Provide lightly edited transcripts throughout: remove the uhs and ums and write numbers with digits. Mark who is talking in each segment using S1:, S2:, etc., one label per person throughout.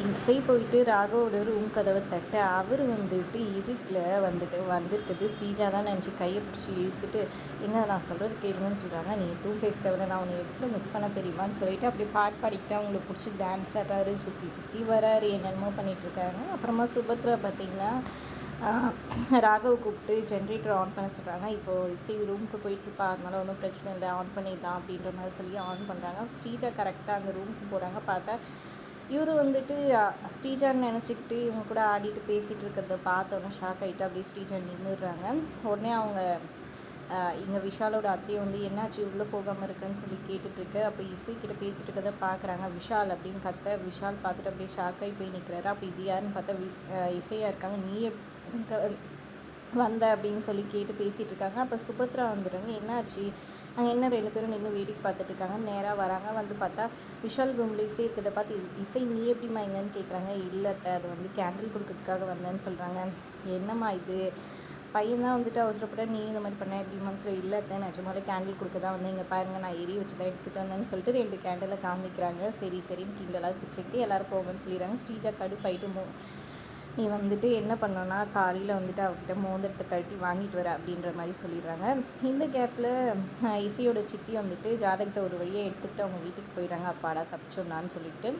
S1: இசை போயிட்டு ராகவோட ரூம் கதவை தட்ட அவர் வந்துட்டு இருட்டில் வந்திருக்குது ஸ்ரீஜா தான் நினச்சி கையை பிடிச்சி இழுத்துட்டு எங்க நான் சொல்கிறது கேளுங்கன்னு சொல்கிறாங்க. நீ எதுவும் பேச தேவையில்ல, நான் உன்னை எப்படி மிஸ் பண்ண தெரியுமான்னு சொல்லிட்டு அப்படி பாட்டு பாடிக்கிட்டு அவங்களுக்கு பிடிச்சி டான்ஸ் ஆடுறாரு, சுற்றி சுற்றி வராரு, என்னென்னமோ பண்ணிகிட்ருக்காங்க. அப்புறமா சுபத்ரா பார்த்திங்கன்னா ராகவ் கூப்பிட்டு ஜென்ரேட்டர் ஆன் பண்ண சொல்கிறாங்க. இப்போது இசை ரூமுக்கு போயிட்டுருப்பா, அதனால ஒன்றும் பிரச்சனை இல்லை, ஆன் பண்ணிடலாம் அப்படின்ற மாதிரி சொல்லி ஆன் பண்ணுறாங்க. ஸ்ரீஜா கரெக்டாக அந்த ரூமுக்கு போகிறாங்க. பார்த்தா இவர் வந்துட்டு ஸ்ரீஜான்னு நினச்சிக்கிட்டு இவங்க கூட ஆடிட்டு பேசிகிட்டு இருக்கிறத பார்த்தோன்னே ஷாக் ஆகிட்டு அப்படியே ஸ்ரீஜா நின்றுடுறாங்க. உடனே அவங்க இங்கே விஷாலோட அத்தையை வந்து என்னாச்சு உள்ளே போகாமல் இருக்குன்னு சொல்லி கேட்டுட்ருக்கு. அப்போ இசைக்கிட்ட பேசிகிட்டு இருக்கிறத பார்க்குறாங்க. விஷால் அப்படின்னு கத்த விஷால் பார்த்துட்டு அப்படியே ஷாக்காகி போய் நிற்கிறாரு. அப்போ இது யாருன்னு பார்த்தா இசையாக இருக்காங்க. நீ வந்த அப்படின்னு சொல்லி கேட்டு பேசிகிட்டு இருக்காங்க. அப்போ சுபத்ரா வந்துடுறாங்க. என்னாச்சு அங்கே என்ன 2 பேரும் நின்று வேடிக்கை பார்த்துட்டு இருக்காங்க. நேராக வராங்க. வந்து பார்த்தா விஷால் ரூமில் இசை இருக்கிறத பார்த்து இசை நீ எப்படிம்மா எங்கன்னு கேட்குறாங்க. இல்லைத்த அது வந்து கேண்டில் கொடுக்கறதுக்காக வந்தேன்னு சொல்கிறாங்க. என்னம்மா இது பையன் தான் வந்துட்டு அவசரப்பட்ட நீ இந்த மாதிரி பண்ண எப்படிமான்னு சொல்லி இல்லைத்த நிஜமாலே கேண்டில் கொடுக்க தான் வந்து இங்கே பாருங்கள் நான் எரிய வச்சு தான் எடுத்துகிட்டு வந்தேன்னு சொல்லிட்டு 2 கேண்டிலை காமிக்கிறாங்க. சரி சரின்னு கிண்டலாக சிரிச்சுக்கிட்டு எல்லோரும் போங்கன்னு சொல்லிடுறாங்க. ஸ்ரீஜா கடுப்பாயிட்டு நீ வந்துட்டு என்ன பண்ணோன்னா காலையில் வந்துட்டு அவர்கிட்ட மோதிரத்தை கழட்டி வாங்கிட்டு வர அப்படின்ற மாதிரி சொல்லிடுறாங்க. இந்த கேப்பில் இசையோட சித்தி வந்துட்டு ஜாதகத்தை ஒரு வழியாக எடுத்துகிட்டு அவங்க வீட்டுக்கு போயிடுறாங்க. அப்பாடா தப்பிச்சோன்னான்னு சொல்லிட்டு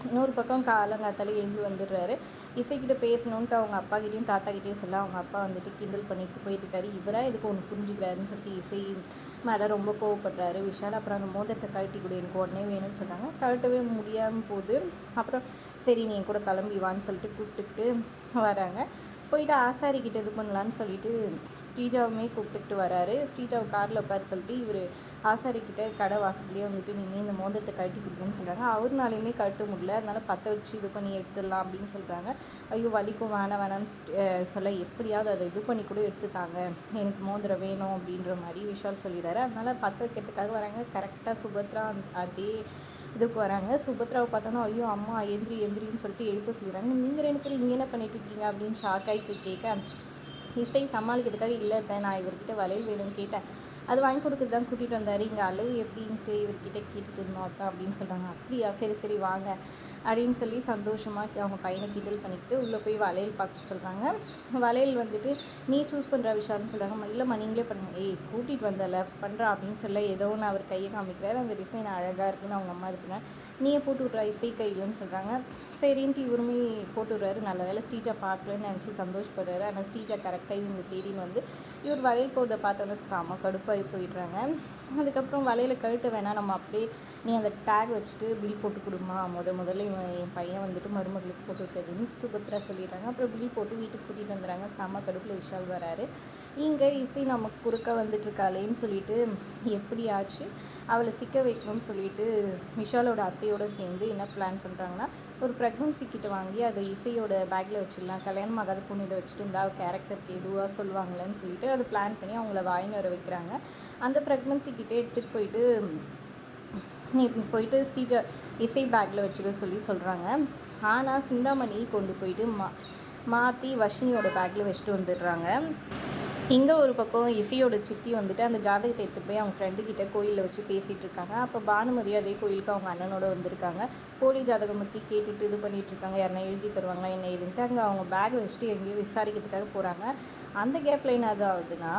S1: இன்னொரு பக்கம் காலங்காத்தாலே எழுந்து வந்துடுறாரு. இசைக்கிட்ட பேசணுன்ட்டு அவங்க அப்பாக்கிட்டையும் தாத்தாக்கிட்டையும் சொல்ல அவங்க அப்பா வந்துட்டு கிண்டல் பண்ணிட்டு போயிட்டுருக்காரு. இவராக இதுக்கு ஒன்று புரிஞ்சுக்கிறாருன்னு சொல்லிட்டு இசை மேலே ரொம்ப கோவப்படுறாரு விஷால். அப்புறம் அந்த மோதிரத்தை கழட்டி கூட எனக்கு உடனே வேணும்னு சொல்கிறாங்க. கழட்டவே முடியாமல் போகுது. அப்புறம் சரி நீ என் கூட கிளம்பி வான்னு சொல்லிட்டு கூப்பிட்டுக்கிட்டு வராங்க. போயிட்டு ஆசாரிக்கிட்ட இது பண்ணலான்னு சொல்லிட்டு ஸ்ரீஜாவுமே கூப்பிட்டுக்கிட்டு வராரு. ஸ்ரீஜாவை காரில் உட்கார சொல்லிட்டு இவர் ஆசாரிக்கிட்ட கடை வாசல்லே வந்துட்டு நின்று இந்த மோதிரத்தை கழட்டி கொடுக்குன்னு சொல்கிறாங்க. அவர்னாலையுமே கழட்ட முடியல, அதனால் பற்ற வச்சு இது பண்ணி எடுத்துடலாம் அப்படின்னு சொல்கிறாங்க. ஐயோ வலிக்கும் வேணான்னு சொல்ல எப்படியாவது அதை இது பண்ணி கூட எடுத்துட்டாங்க, எனக்கு மோதிரம் வேணும் அப்படின்ற மாதிரி விஷால் சொல்லிடுறாரு. அதனால் பற்ற வைக்கிறதுக்காக வராங்க. கரெக்டாக சுபத்ரா அதே இதுக்கு வராங்க. சுபத்ராவை பார்த்தோன்னா ஐயோ அம்மா எந்திரின்னு சொல்லிட்டு எழுப்ப சொல்லிடுறாங்க. நீங்கள் 2 பேரும் இங்கே என்ன பண்ணிட்டு இருக்கீங்க அப்படின்னு ஷாக்காகி போய் கேட்க இசை சமாளிக்கிறதுக்காக இல்லை நான் இவர்கிட்ட வளையல் வேணும்னு கேட்டேன், அது வாங்கி கொடுக்குறது தான் கூட்டிகிட்டு வந்தார், இங்கே அழகு எப்படின்ட்டு இவர்கிட்ட கேட்டுட்டு இருந்தோம் அதான் அப்படின்னு சொல்கிறாங்க. அப்படியா சரி சரி வாங்க அப்படின்னு சொல்லி சந்தோஷமாக அவங்க பையனை கிண்டல் பண்ணிக்கிட்டு உள்ளே போய் வளையல் பார்க்க சொல்கிறாங்க. வளையல் வந்துட்டு நீ சூஸ் பண்ணுற விஷயம்னு சொல்கிறாங்க. இல்லைம்மா நீங்களே பண்ணுங்க, கூட்டிகிட்டு வந்தல பண்ணுறா அப்படின்னு சொல்ல ஏதோ ஒன்று அவர் கையை காமிக்கிறாரு. அந்த டிசைன் அழகாக இருக்குன்னு அவங்க அம்மா இருக்குன்னா நீயே போட்டு விட்றா இசை கையிலன்னு சொல்கிறாங்க. சரின்ட்டு இவருமே போட்டு விட்றாரு. நல்ல வேலை ஸ்ரீஜா பார்க்கலன்னு நினச்சி சந்தோஷப்படுறாரு. ஆனால் ஸ்ரீஜா கரெக்டாக இவங்க தேடின்னு வந்து இவர் வளையல் போகிறத பார்த்தோன்னே செம கடுப்பாகி போயிடுறாங்க. அதுக்கப்புறம் வலையில் கழட்ட வேணாம், நம்ம அப்படியே நீ அந்த டேக் வச்சுட்டு பில் போட்டு கொடுமா, முதல்ல என் பையன் வந்துட்டு மருமகளுக்கு போட்டு விட்டதுன்னு சுபத்ரா சொல்லிடுறாங்க. அப்புறம் பில் போட்டு வீட்டுக்கு கூட்டிகிட்டு வந்துடுறாங்க. செம கடுப்பில் விஷால் வராரு. இங்கே இசை நமக்கு குறுக்க வந்துட்டுருக்காளேன்னு சொல்லிட்டு எப்படியாச்சு அவளை சிக்க வைக்கணும்னு சொல்லிட்டு விஷாலோட அத்தையோடு சேர்ந்து என்ன பிளான் பண்ணுறாங்கன்னா ஒரு ப்ரெக்னன்சி கிட்ட வாங்கி அதை இசையோட பேக்கில் வச்சிடலாம், கல்யாணம் ஆகாத பொண்ணு இதை வச்சுட்டு இருந்தால் கேரக்டருக்கு எதுவாக சொல்லுவாங்களேன்னு சொல்லிட்டு அதை பிளான் பண்ணி அவங்கள வாங்கின்னு வர வைக்கிறாங்க. அந்த ப்ரெக்னன்சி கிட்டே எடுத்துகிட்டு போயிட்டு நீ போயிட்டு ஸ்ரீஜா இசை பேக்கில் வச்சுக்க சொல்கிறாங்க. ஆனால் சிந்தாமணி கொண்டு போயிட்டு மாற்றி வர்ஷினியோட பேக்கில் வச்சுட்டு வந்துடுறாங்க. இங்கே ஒரு பக்கம் இசையோட சித்தி வந்துட்டு அந்த ஜாதகத்தை எடுத்து போய் அவங்க ஃப்ரெண்டுக்கிட்ட கோயிலில் வச்சு பேசிகிட்டு இருக்காங்க. அப்போ பானுமதி அதே கோயிலுக்கு அவங்க அண்ணனோட வந்திருக்காங்க. போலி ஜாதகம் பற்றி கேட்டுட்டு இது பண்ணிகிட்ருக்காங்க, யாருன்னா எழுதி தருவாங்களா என்ன ஏதுன்ட்டு. அங்கே அவங்க பேக் வச்சுட்டு எங்கேயோ விசாரிக்கிறதுக்காக போகிறாங்க. அந்த கேப்பில் என்ன ஆகுதுன்னா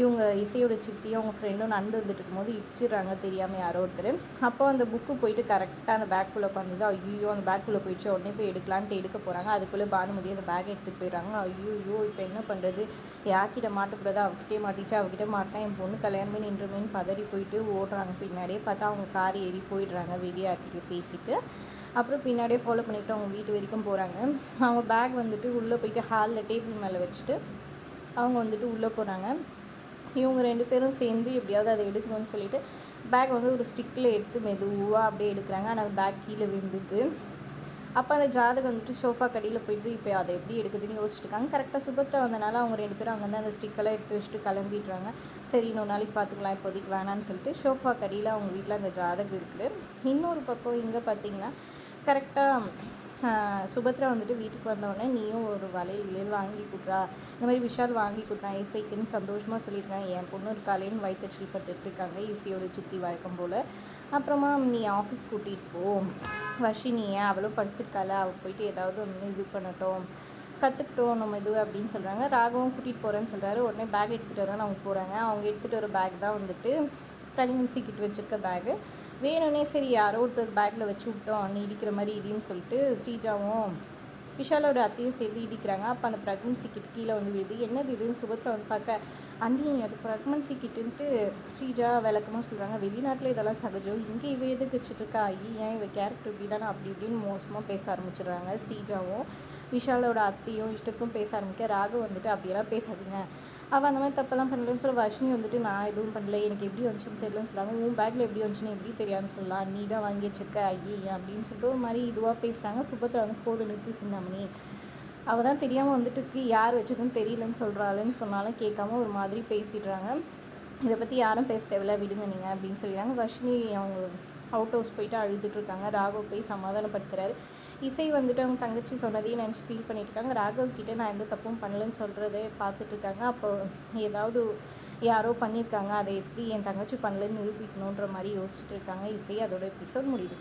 S1: இவங்க இசையோட சித்தி அவங்க ஃப்ரெண்டும் நடந்து வந்துட்டு இருக்கும்போது இடிச்சிடுறாங்க தெரியாமல் யாரோ ஒருத்தர். அப்போ அந்த புக்கு போயிட்டு கரெக்டாக அந்த பேக்குள்ளே உட்காந்துது. ஐயோ அந்த பேக்குள்ளே போயிடுச்சு, உடனே போய் எடுக்கலான்ட்டு எடுக்க போகிறாங்க. அதுக்குள்ளே பானுமதி அந்த பேக்கை எடுத்துகிட்டு போயிடுறாங்க. ஐயோ இப்போ என்ன பண்ணுறது, யார்கிட்ட மாட்டக்கூடாது, அவகிட்டே மாட்டிச்சு, அவகிட்ட மாட்டினா என் பொண்ணு கல்யாணமே நின்றுமேன்னு பதறி போயிட்டு ஓடுறாங்க. பின்னாடியே பார்த்தா அவங்க கார் ஏறி போயிடுறாங்க வெளியாட்டிட்டு பேசிட்டு. அப்புறம் பின்னாடியே ஃபாலோ பண்ணிவிட்டு அவங்க வீட்டு வரைக்கும் போகிறாங்க. அவங்க பேக் வந்துட்டு உள்ளே போயிட்டு ஹாலில் டேபிள் மேலே வச்சுட்டு அவங்க வந்துட்டு உள்ளே போகிறாங்க. இவங்க 2 பேரும் சேர்ந்து எப்படியாவது அதை எடுக்கணும்னு சொல்லிட்டு பேக் வந்து ஒரு ஸ்டிக்கில் எடுத்து மெதுவாக அப்படியே எடுக்கிறாங்க. ஆனால் பேக் கீழே விழுந்துது. அப்போ அந்த ஜாதகம் வந்துட்டு சோஃபா கடியில் போயிட்டு இப்போ அதை எப்படி எடுக்குதுன்னு யோசிச்சுட்டு இருக்காங்க. கரெக்டாக சுபத்ரா வந்தனால அவங்க 2 பேரும் அங்கேருந்து அந்த ஸ்டிக்கெல்லாம் எடுத்து வச்சுட்டு கிளம்பிடுறாங்க. சரி இன்னொரு நாளைக்கு பார்த்துக்கலாம், இப்போதைக்கு வேணான்னு சொல்லிட்டு சோஃபா கடியில் அவங்க வீட்டில் அந்த ஜாதகம் இருக்குது. இன்னொரு பக்கம் இங்கே பார்த்திங்கன்னா கரெக்டாக சுபத்ரா வந்துட்டு வீட்டுக்கு வந்தோடனே நீயும் ஒரு வளையல் வாங்கி கொடுறா, இந்த மாதிரி விஷால் வாங்கி கொடுத்தான் இசைக்குன்னு சந்தோஷமாக சொல்லியிருக்காங்க. என் பொண்ணு இருக்காளேன்னு வயிற்றுச்சல் பட்டுட்டு இருக்காங்க இசையோட சித்தி வழக்கம் போல். அப்புறமா நீ ஆஃபீஸ் கூட்டிகிட்டு போ வர்ஷினி, அவளும் படிச்சிருக்காள், அவள் போயிட்டு ஏதாவது ஒன்று இது பண்ணட்டும், கற்றுக்கிட்டோம் நம்ம இது அப்படின்னு சொல்கிறாங்க. ராகவும் கூட்டிகிட்டு போகிறேன்னு சொல்கிறாரு. உடனே பேக் எடுத்துகிட்டு வரேன்னு அவங்க போகிறாங்க. அவங்க எடுத்துகிட்டு வர பேக் தான் வந்துட்டு ப்ரெக்னென்சி கிட் வச்சுருக்க பேகு. வேணும்னே சரி யாரோ ஒருத்தர் பேக்கில் வச்சு விட்டோம், நீ இடிக்கிற மாதிரி இடின்னு சொல்லிட்டு ஸ்ரீஜாவும் விஷாலோட அத்தையும் சேர்த்து இடிக்கிறாங்க. அப்போ அந்த ப்ரெக்னென்சி கிட் கீழே வந்து விடுது. என்னது இதுன்னு சுபத்ரா வந்து பார்க்க, அண்ணி அது ப்ரெக்னென்சி கிட்டுன்ட்டு ஸ்ரீஜா விளக்கமாக சொல்கிறாங்க. வெளிநாட்டில் இதெல்லாம் சகஜம், இங்கே இவ எதுக்கு வச்சுட்ருக்கா, ஏன் இவ கேரக்டர் இப்படி தானே அப்படி இப்படின்னு மோசமாக பேச ஆரம்பிச்சிடுறாங்க. ஸ்ரீஜாவும் விஷாலோட அத்தையும் இஷ்டத்துக்கும் பேச ஆரம்பிக்க. ராகு வந்துட்டு அப்படியெல்லாம் பேசாதீங்க, அவள் அந்த மாதிரி தப்பெல்லாம் பண்ணலன்னு சொல்ல. வர்ஷினி வந்துட்டு நான் எதுவும் பண்ணல, எனக்கு எப்படி வந்துச்சுன்னு தெரியலன்னு சொல்லாங்க. உன் பேக்கில் எப்படி வந்துச்சுன்னு எப்படி தெரியாதுன்னு சொல்லலாம், நீ தான் வாங்கி வச்சிருக்க ஐயே அப்படின்னு சொல்லிட்டு ஒரு மாதிரி இதுவாக பேசுகிறாங்க. சுபத்ரா வந்து போது நிறுத்தி சிந்தாமணி, அவள் தான் தெரியாமல் வந்துட்டு யார் வச்சதுன்னு தெரியலன்னு சொல்கிறாள்னு சொன்னாலும் கேட்காம ஒரு மாதிரி பேசிடுறாங்க. இதை பற்றி யாரும் பேச தேவையில்ல, விடுங்க நீங்கள் அப்படின்னு சொல்லிடுறாங்க. வர்ஷினி அவங்க அவுட் ஹவுஸ் போயிட்டு அழுதுட்டுருக்காங்க. ராகவ் போய் சமாதானப்படுத்துகிறாரு. இசை வந்துட்டு அவங்க தங்கச்சி சொன்னதையும் நினச்சி ஃபீல் பண்ணிட்டுருக்காங்க. ராகவ் கிட்டே நான் எந்த தப்பும் பண்ணலன்னு சொல்கிறதே பார்த்துட்ருக்காங்க. அப்போ ஏதாவது யாரோ பண்ணியிருக்காங்க, அதை எப்படி என் தங்கச்சி பண்ணலன்னு நிரூபிக்கணுன்ற மாதிரி யோசிச்சுட்டு இருக்காங்க இசை. அதோட எபிசோட் முடியுது.